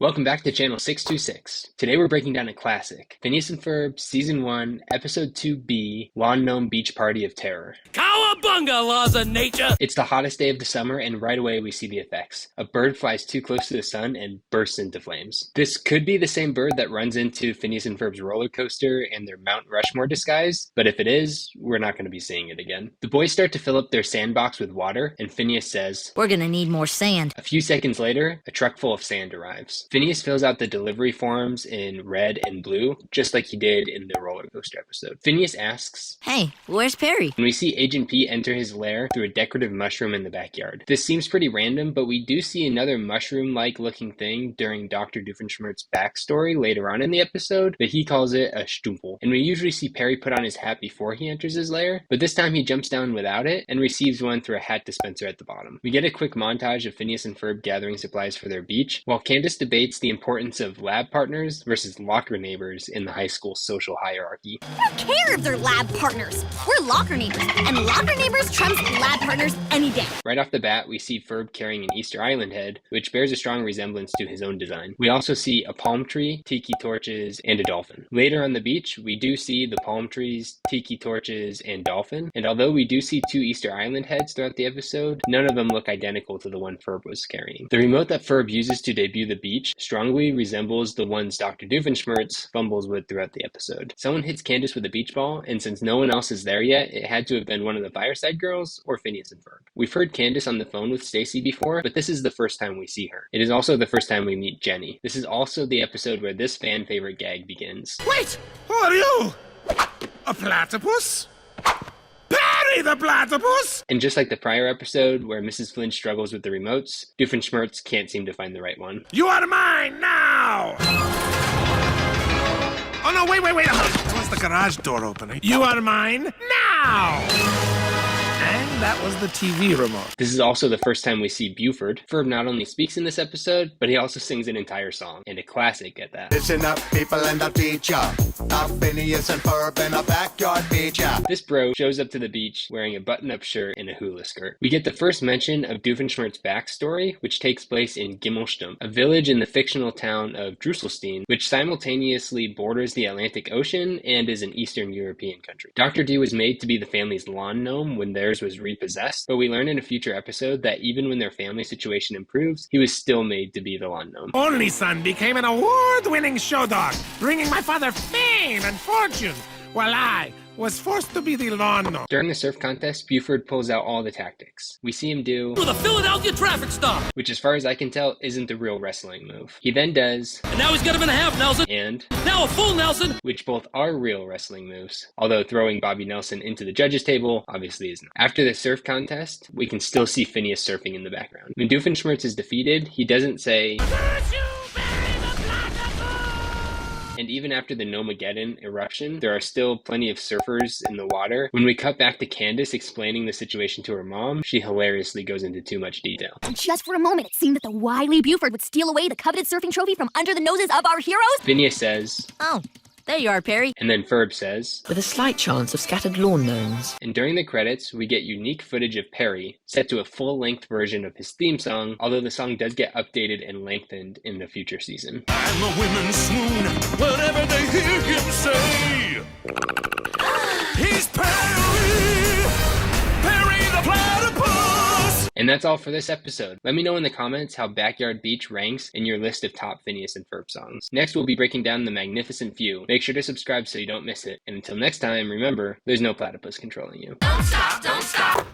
Welcome back to Channel 626. Today we're breaking down a classic, Phineas and Ferb, Season 1, Episode 2B, Lawn Gnome Beach Party of Terror. Cowabunga, laws of nature! It's the hottest day of the summer, and right away we see the effects. A bird flies too close to the sun and bursts into flames. This could be the same bird that runs into Phineas and Ferb's roller coaster and their Mount Rushmore disguise, but if it is, we're not going to be seeing it again. The boys start to fill up their sandbox with water, and Phineas says, "We're gonna need more sand." A few seconds later, a truck full of sand arrives. Phineas fills out the delivery forms in red and blue, just like he did in the roller coaster episode. Phineas asks, "Hey, where's Perry?" and we see Agent P enter his lair through a decorative mushroom in the backyard. This seems pretty random, but we do see another mushroom-like looking thing during Dr. Doofenshmirtz's backstory later on in the episode, but he calls it a stumple. And we usually see Perry put on his hat before he enters his lair, but this time he jumps down without it and receives one through a hat dispenser at the bottom. We get a quick montage of Phineas and Ferb gathering supplies for their beach, while Candace debates the importance of lab partners versus locker neighbors in the high school social hierarchy. I don't care if they're lab partners. We're locker neighbors, and locker neighbors trumps lab partners any day. Right off the bat, we see Ferb carrying an Easter Island head, which bears a strong resemblance to his own design. We also see a palm tree, tiki torches, and a dolphin. Later on the beach, we do see the palm trees, tiki torches, and dolphin, and although we do see two Easter Island heads throughout the episode, none of them look identical to the one Ferb was carrying. The remote that Ferb uses to debut the beach strongly resembles the ones Dr. Doofenshmirtz fumbles with throughout the episode. Someone hits Candace with a beach ball, and since no one else is there yet, it had to have been one of the Fireside Girls or Phineas and Ferb. We've heard Candace on the phone with Stacy before, but this is the first time we see her. It is also the first time we meet Jenny. This is also the episode where this fan favorite gag begins. Wait! Who are you? A platypus? Perry the platypus! And just like the prior episode where Mrs. Flynn struggles with the remotes, Doofenshmirtz can't seem to find the right one. You are mine now! Oh no, wait. That was the garage door opening. You are mine now! And that was the TV remote. This is also the first time we see Buford. Ferb not only speaks in this episode, but he also sings an entire song, and a classic at that. Listen up, people, and I'll teach ya. Phineas and Ferb in a backyard feature. This bro shows up to the beach wearing a button-up shirt and a hula skirt. We get the first mention of Doofenshmirtz's backstory, which takes place in Gimmelstum, a village in the fictional town of Drusselstein, which simultaneously borders the Atlantic Ocean and is an Eastern European country. Dr. D was made to be the family's lawn gnome when theirs was repossessed, but we learn in a future episode that even when their family situation improves, he was still made to be the lawn gnome. Only son became an award-winning show dog, bringing my father fame and fortune, while I was forced to be the lawn gnome. During the surf contest, Buford pulls out all the tactics. We see him do The Philadelphia traffic stop! which, as far as I can tell, isn't the real wrestling move. He then does And now he's got him in a half, Nelson! and Now a full Nelson! which both are real wrestling moves, although throwing Bobby Nelson into the judges' table obviously isn't. After the surf contest, we can still see Phineas surfing in the background. When Doofenshmirtz is defeated, he doesn't say, and even after the Gnomegeddon eruption, there are still plenty of surfers in the water. When we cut back to Candace explaining the situation to her mom, she hilariously goes into too much detail. And just for a moment, it seemed that the wily Buford would steal away the coveted surfing trophy from under the noses of our heroes. Phineas says, "Oh, there you are, Perry." and then Ferb says, with a slight chance of scattered lawn gnomes. and during the credits, we get unique footage of Perry, set to a full-length version of his theme song, although the song does get updated and lengthened in the future season. And the women swoon whenever they hear him say, He's Perry! Perry the platypus! And that's all for this episode. Let me know in the comments how Backyard Beach ranks in your list of top Phineas and Ferb songs. Next, we'll be breaking down The Magnificent Few. Make sure to subscribe so you don't miss it. And until next time, remember, there's no platypus controlling you. Don't stop, don't stop.